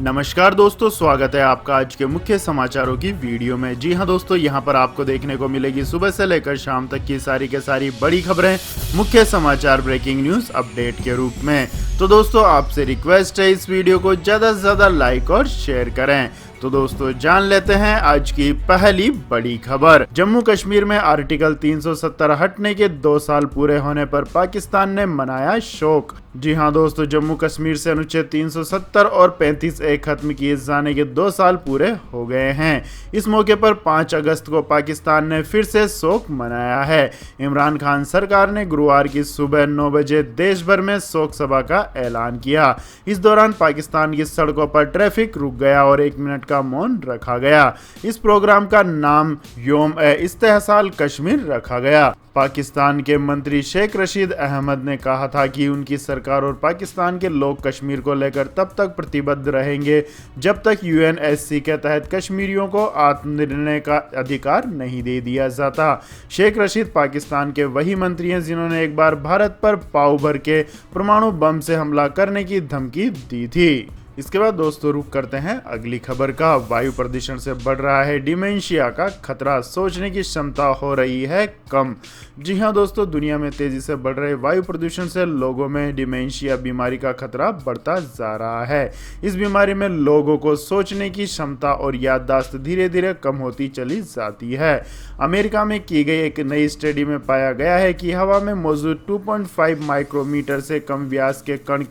नमस्कार दोस्तों, स्वागत है आपका आज के मुख्य समाचारों की वीडियो में। जी हां दोस्तों, यहां पर आपको देखने को मिलेगी सुबह से लेकर शाम तक की सारी के सारी बड़ी खबरें मुख्य समाचार ब्रेकिंग न्यूज अपडेट के रूप में। तो दोस्तों, आपसे रिक्वेस्ट है इस वीडियो को ज़्यादा से ज़्यादा लाइक और शेयर करें। तो दोस्तों, जान लेते हैं आज की पहली बड़ी खबर। जम्मू कश्मीर में आर्टिकल 370 हटने के 2 साल पूरे होने पर पाकिस्तान ने मनाया शोक। जी हां दोस्तों, जम्मू कश्मीर से अनुच्छेद 370 और 35A खत्म किए जाने के 2 साल पूरे हो गए हैं। इस मौके पर 5 अगस्त को पाकिस्तान ने फिर से शोक मनाया है। इमरान खान सरकार ने गुरुवार की सुबह 9 बजे देश भर में शोक सभा का ऐलान किया। इस दौरान पाकिस्तान की सड़कों पर ट्रैफिक रुक गया और 1 मिनट का मौन रखा गया। इस प्रोग्राम का नाम योम-ए-इस्तेहसाल कश्मीर रखा गया। पाकिस्तान के मंत्री शेख रशीद अहमद ने कहा था कि उनकी सरकार और पाकिस्तान के लोग कश्मीर को लेकर तब तक प्रतिबद्ध रहेंगे जब तक यूएनएससी के तहत कश्मीरियों को आत्मनिर्णय का अधिकार नहीं दे दिया जाता। शेख रशीद पाकिस्तान के वही मंत्री हैं जिन्होंने एक बार भारत पर पाव भर के परमाणु बम से हमला करने की धमकी दी थी। इसके बाद दोस्तों, रुक करते हैं अगली खबर का। वायु प्रदूषण से बढ़ रहा है डिमेंशिया का खतरा, सोचने की क्षमता हो रही है कम। जी हां दोस्तों, दुनिया में तेजी से बढ़ रहे वायु प्रदूषण से लोगों में डिमेंशिया बीमारी का खतरा बढ़ता जा रहा है। इस बीमारी में लोगों को सोचने की क्षमता और याददाश्त धीरे धीरे कम होती चली जाती है। अमेरिका में की गई एक नई स्टडी में पाया गया है कि हवा में मौजूद 2.5 माइक्रोमीटर से कम व्यास के कण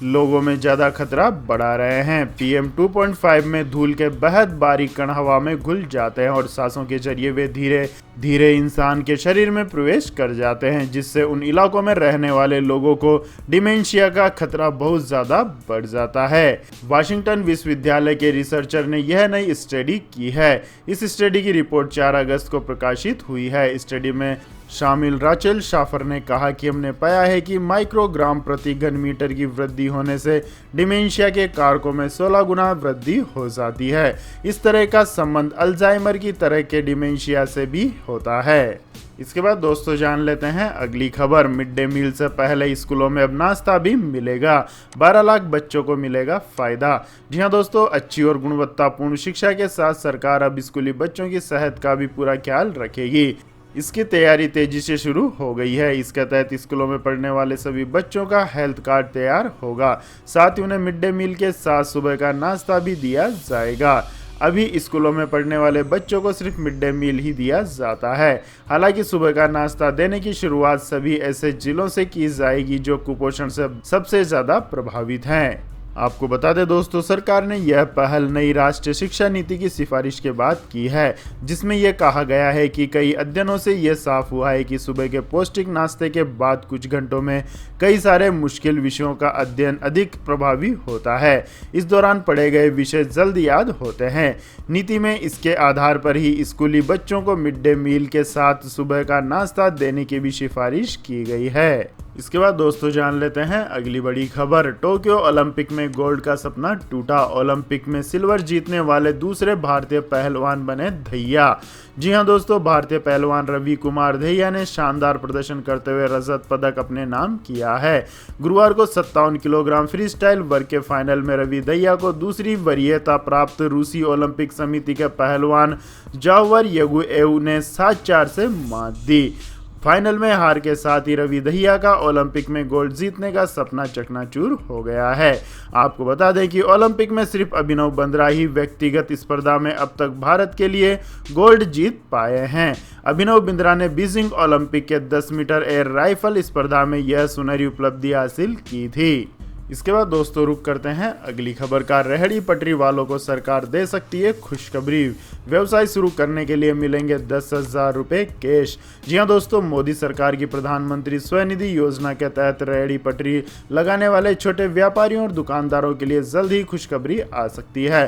लोगों में ज़्यादा खतरा बढ़ा रहे हैं। PM 2.5 में धूल के बेहद बारीक कण हवा में घुल जाते हैं और सांसों के जरिए वे धीरे धीरे इंसान के शरीर में प्रवेश कर जाते हैं, जिससे उन इलाकों में रहने वाले लोगों को डिमेंशिया का खतरा बहुत ज़्यादा बढ़ जाता है। वाशिंगटन विश्वविद्यालय के रिसर्चर ने यह नई स्टडी की है। इस स्टडी की रिपोर्ट 4 अगस्त को प्रकाशित हुई है। स्टडी में शामिल राचेल शाफर ने कहा कि हमने पाया है कि माइक्रोग्राम प्रति घन मीटर की वृद्धि होने से डिमेंशिया के कारकों में 16 गुना वृद्धि हो जाती है। इस तरह का संबंध अल्जाइमर की तरह के डिमेंशिया से भी होता है। इसके बाद दोस्तों, जान लेते हैं अगली खबर। मिड डे मील से पहले स्कूलों में अब नाश्ता भी मिलेगा। 12 लाख बच्चों को मिलेगा फायदा। जी हां दोस्तों, अच्छी और गुणवत्तापूर्ण शिक्षा के साथ सरकार अब स्कूली बच्चों की सेहत का भी पूरा ख्याल रखेगी। इसकी तैयारी तेजी से शुरू हो गई है। इसके तहत स्कूलों में पढ़ने वाले सभी बच्चों का हेल्थ कार्ड तैयार होगा। साथ ही उन्हें मिड डे मील के साथ सुबह का नाश्ता भी दिया जाएगा। अभी स्कूलों में पढ़ने वाले बच्चों को सिर्फ मिड डे मील ही दिया जाता है। हालांकि सुबह का नाश्ता देने की शुरुआत सभी ऐसे जिलों से की जाएगी जो कुपोषण से सबसे ज़्यादा प्रभावित हैं। आपको बता दें दोस्तों, सरकार ने यह पहल नई राष्ट्रीय शिक्षा नीति की सिफारिश के बाद की है, जिसमें यह कहा गया है कि कई अध्ययनों से यह साफ हुआ है कि सुबह के पौष्टिक नाश्ते के बाद कुछ घंटों में कई सारे मुश्किल विषयों का अध्ययन अधिक प्रभावी होता है। इस दौरान पढ़े गए विषय जल्द याद होते हैं। नीति में इसके आधार पर ही स्कूली बच्चों को मिड डे मील के साथ सुबह का नाश्ता देने की भी सिफारिश की गई है। इसके बाद दोस्तों, जान लेते हैं अगली बड़ी खबर। टोक्यो ओलंपिक में गोल्ड का सपना टूटा। ओलंपिक में सिल्वर जीतने वाले दूसरे भारतीय पहलवान बने दहिया। जी हां दोस्तों, भारतीय पहलवान रवि कुमार दहिया ने शानदार प्रदर्शन करते हुए रजत पदक अपने नाम किया है। गुरुवार को 57 किलोग्राम फ्री स्टाइल वर्ग के फाइनल में रवि दहिया को दूसरी वरीयता प्राप्त रूसी ओलंपिक समिति के पहलवान जावर यगुएव ने 7-4 से मात दी। फाइनल में हार के साथ ही रवि दहिया का ओलंपिक में गोल्ड जीतने का सपना चकनाचूर हो गया है। आपको बता दें कि ओलंपिक में सिर्फ अभिनव बिंद्रा ही व्यक्तिगत स्पर्धा में अब तक भारत के लिए गोल्ड जीत पाए हैं। अभिनव बिंद्रा ने बीजिंग ओलंपिक के 10 मीटर एयर राइफल स्पर्धा में यह सुनहरी उपलब्धि हासिल की थी। इसके बाद दोस्तों, रुक करते हैं अगली खबर का। रेहड़ी पटरी वालों को सरकार दे सकती है खुशखबरी। व्यवसाय शुरू करने के लिए मिलेंगे 10,000 रुपये कैश। जी हां दोस्तों, मोदी सरकार की प्रधानमंत्री स्वनिधि योजना के तहत रेहड़ी पटरी लगाने वाले छोटे व्यापारियों और दुकानदारों के लिए जल्द ही खुशखबरी आ सकती है।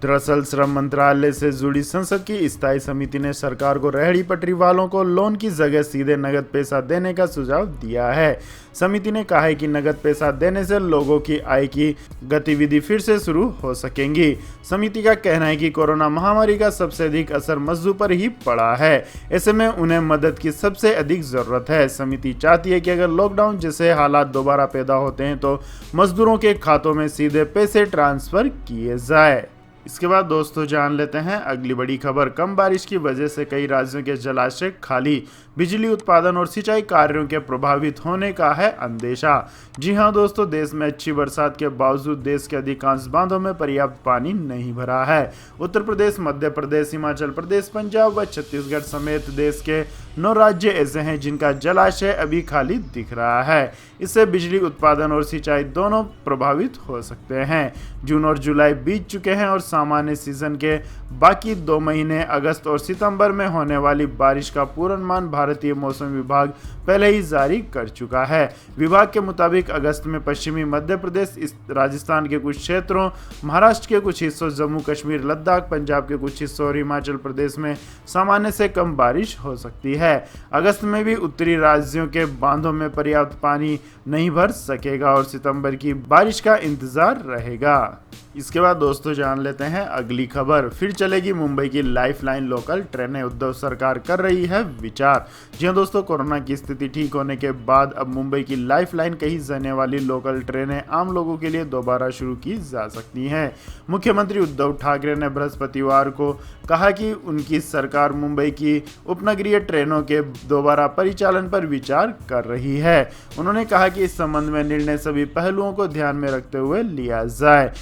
दरअसल श्रम मंत्रालय से जुड़ी संसद की स्थायी समिति ने सरकार को रेहड़ी पटरी वालों को लोन की जगह सीधे नगद पैसा देने का सुझाव दिया है। समिति ने कहा है कि नगद पैसा देने से लोगों की आय की गतिविधि फिर से शुरू हो सकेंगी। समिति का कहना है कि कोरोना महामारी का सबसे अधिक असर मजदूर पर ही पड़ा है, ऐसे में उन्हें मदद की सबसे अधिक जरूरत है। समिति चाहती है कि अगर लॉकडाउन जैसे हालात दोबारा पैदा होते हैं तो मजदूरों के खातों में सीधे पैसे ट्रांसफर किए जाए। इसके बाद दोस्तों जान लेते हैं अगली बड़ी खबर। कम बारिश की वजह से कई राज्यों के जलाशय खाली, बिजली उत्पादन और सिंचाई कार्यों के प्रभावित होने का है अंदेशा। जी हां दोस्तों, देश में अच्छी बरसात के बावजूद देश के अधिकांश बांधों में पर्याप्त पानी नहीं भरा है। उत्तर प्रदेश, मध्य प्रदेश, हिमाचल प्रदेश, पंजाब व छत्तीसगढ़ समेत देश के 9 राज्य ऐसे हैं जिनका जलाशय अभी खाली दिख रहा है। इससे बिजली उत्पादन और सिंचाई दोनों प्रभावित हो सकते हैं। जून और जुलाई बीत चुके हैं और सामान्य सीजन के बाकी 2 महीने अगस्त और सितंबर में होने वाली बारिश का पूर्वानुमान भारतीय मौसम विभाग पहले ही जारी कर चुका है। विभाग के मुताबिक अगस्त में पश्चिमी मध्य प्रदेश, राजस्थान के कुछ क्षेत्रों, महाराष्ट्र के कुछ हिस्सों, जम्मू कश्मीर, लद्दाख, पंजाब के कुछ हिस्सों और हिमाचल प्रदेश में सामान्य से कम बारिश हो सकती है। अगस्त में भी उत्तरी राज्यों के बांधों में पर्याप्त पानी नहीं भर सकेगा और सितंबर की बारिश का इंतजार रहेगा। इसके बाद दोस्तों जान लेते हैं अगली खबर। फिर चलेगी मुंबई की लाइफलाइन लोकल ट्रेनें, उद्धव सरकार कर रही है विचार। जी हां दोस्तों, कोरोना की स्थिति ठीक होने के बाद अब मुंबई की लाइफलाइन कही जाने वाली लोकल ट्रेनें आम लोगों के लिए दोबारा शुरू की जा सकती हैं। मुख्यमंत्री उद्धव ठाकरे ने बृहस्पतिवार को कहा कि उनकी सरकार मुंबई की उपनगरीय ट्रेनों के दोबारा परिचालन पर विचार कर रही है। उन्होंने कहा कि इस संबंध में निर्णय सभी पहलुओं को ध्यान में रखते हुए लिया जाए।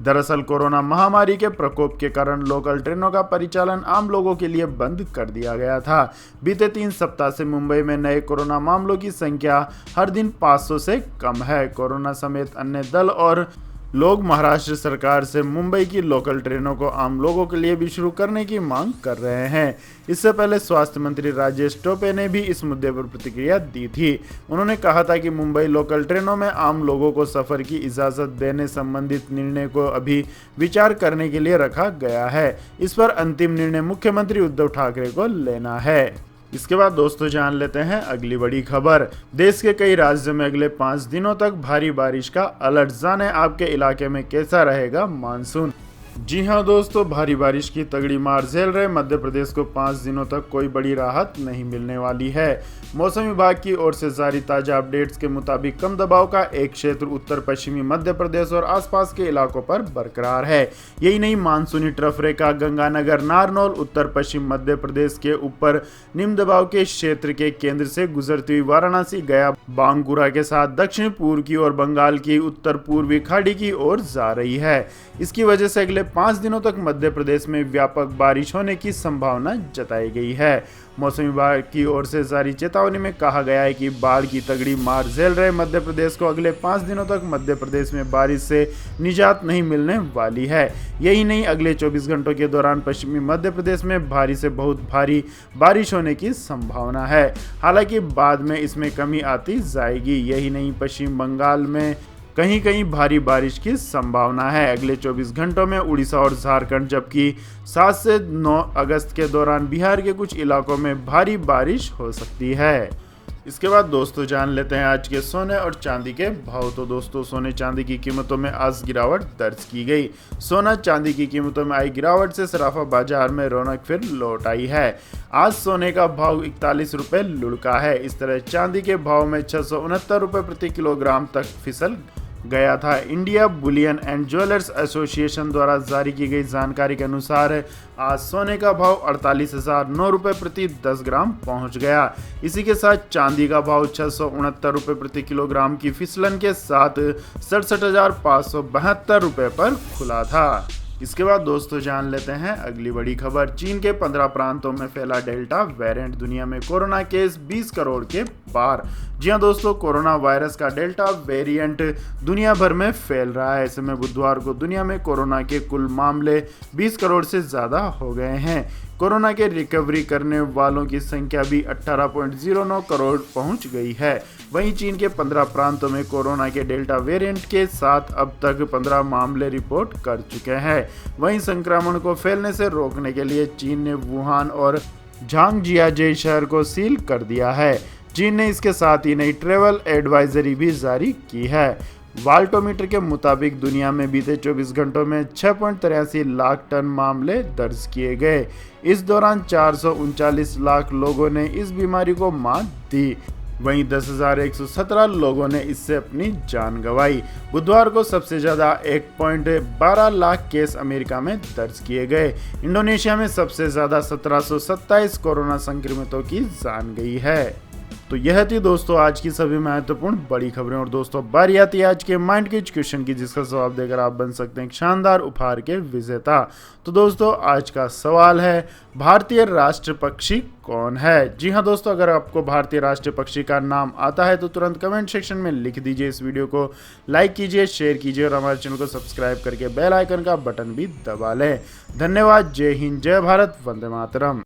दरअसल कोरोना महामारी के प्रकोप के कारण लोकल ट्रेनों का परिचालन आम लोगों के लिए बंद कर दिया गया था। बीते 3 सप्ताह से मुंबई में नए कोरोना मामलों की संख्या हर दिन 500 से कम है। कोरोना समेत अन्य दल और लोग महाराष्ट्र सरकार से मुंबई की लोकल ट्रेनों को आम लोगों के लिए भी शुरू करने की मांग कर रहे हैं। इससे पहले स्वास्थ्य मंत्री राजेश टोपे ने भी इस मुद्दे पर प्रतिक्रिया दी थी। उन्होंने कहा था कि मुंबई लोकल ट्रेनों में आम लोगों को सफर की इजाजत देने संबंधित निर्णय को अभी विचार करने के लिए रखा गया है। इस पर अंतिम निर्णय मुख्यमंत्री उद्धव ठाकरे को लेना है। इसके बाद दोस्तों जान लेते हैं अगली बड़ी खबर। देश के कई राज्यों में अगले 5 दिनों तक भारी बारिश का अलर्ट। जाने आपके इलाके में कैसा रहेगा मानसून। जी हां दोस्तों, भारी बारिश की तगड़ी मार झेल रहे मध्य प्रदेश को 5 दिनों तक कोई बड़ी राहत नहीं मिलने वाली है। मौसम विभाग की ओर से जारी ताजा अपडेट्स के मुताबिक कम दबाव का एक क्षेत्र उत्तर पश्चिमी मध्य प्रदेश और आसपास के इलाकों पर बरकरार है। यही नहीं, मानसूनी ट्रफ रेखा गंगानगर, नारनौल, उत्तर पश्चिम मध्य प्रदेश के ऊपर निम्न दबाव के क्षेत्र के केंद्र से गुजरती हुई वाराणसी, गया, बांकुरा के साथ दक्षिण पूर्व की ओर बंगाल की उत्तर पूर्वी खाड़ी की ओर जा रही है। इसकी वजह से अगले 5 दिनों तक मध्य प्रदेश में व्यापक बारिश होने की संभावना जताई गई है। मौसम विभाग की ओर से जारी चेतावनी में कहा गया है कि बाढ़ की तगड़ी मार झेल रहे मध्य प्रदेश को अगले 5 दिनों तक मध्य प्रदेश में बारिश से निजात नहीं मिलने वाली है। यही नहीं, अगले 24 घंटों के दौरान पश्चिमी मध्य प्रदेश में भारी से बहुत भारी बारिश होने की संभावना है। हालांकि बाद में इसमें कमी आती जाएगी। यही नहीं, पश्चिम बंगाल में कहीं कहीं भारी बारिश की संभावना है। अगले 24 घंटों में उड़ीसा और झारखंड, जबकि 7 से 9 अगस्त के दौरान बिहार के कुछ इलाकों में भारी बारिश हो सकती है। इसके बाद दोस्तों जान लेते हैं आज के सोने और चांदी के भाव। तो दोस्तों सोने चांदी की कीमतों में आज गिरावट दर्ज की गई। सोना चांदी की कीमतों में आई गिरावट से सराफा बाजार में रौनक फिर लौट आई है। आज सोने का भाव 41 रुपये लुढ़का है। इस तरह चांदी के भाव में 669 रुपये प्रति किलोग्राम तक फिसल गया था। India Boolean and jewellers association द्वारा जारी की गई जानकारी के अनुसार आज सोने का भाव 48,009 रुपये प्रति 10 ग्राम पहुंच गया। इसी के साथ चांदी का भाव 669 रुपये प्रति किलोग्राम की फिसलन के साथ 67,572 रुपये पर खुला था। इसके बाद दोस्तों जान लेते हैं अगली बड़ी खबर। चीन के 15 प्रांतों में फैला डेल्टा वेरिएंट, दुनिया में कोरोना केस 20 करोड़ के पार। जी हाँ दोस्तों, कोरोना वायरस का डेल्टा वेरिएंट दुनिया भर में फैल रहा है। ऐसे में बुधवार को दुनिया में कोरोना के कुल मामले 20 करोड़ से ज़्यादा हो गए हैं। कोरोना के रिकवरी करने वालों की संख्या भी 18.09 करोड़ पहुंच गई है। वहीं चीन के 15 प्रांतों में कोरोना के डेल्टा वेरिएंट के साथ अब तक 15 मामले रिपोर्ट कर चुके हैं। वहीं संक्रमण को फैलने से रोकने के लिए चीन ने वुहान और झांगजियाजे शहर को सील कर दिया है। चीन ने इसके साथ ही नई ट्रैवल एडवाइजरी भी जारी की है। वाल्टोमीटर के मुताबिक दुनिया में बीते 24 घंटों में 6.83 लाख टन मामले दर्ज किए गए। इस दौरान 439 लाख लोगों ने इस बीमारी को मात दी। वहीं 10,117 लोगों ने इससे अपनी जान गंवाई। बुधवार को सबसे ज्यादा 1.12 लाख केस अमेरिका में दर्ज किए गए। इंडोनेशिया में सबसे ज्यादा 1727 कोरोना संक्रमितों की जान गई है। तो यह थी दोस्तों आज की सभी महत्वपूर्ण बड़ी खबरें। और दोस्तों बारी आती है आज के माइंड क्विज क्वेश्चन की, जिसका जवाब देकर आप बन सकते हैं एक शानदार उपहार के विजेता। तो दोस्तों आज का सवाल है, भारतीय राष्ट्र पक्षी कौन है? जी हाँ दोस्तों, अगर आपको भारतीय राष्ट्रीय पक्षी का नाम आता है तो तुरंत कमेंट सेक्शन में लिख दीजिए। इस वीडियो को लाइक कीजिए, शेयर कीजिए और हमारे चैनल को सब्सक्राइब करके बेल आइकन का बटन भी दबा लें। धन्यवाद। जय हिंद, जय भारत, वंदे मातरम।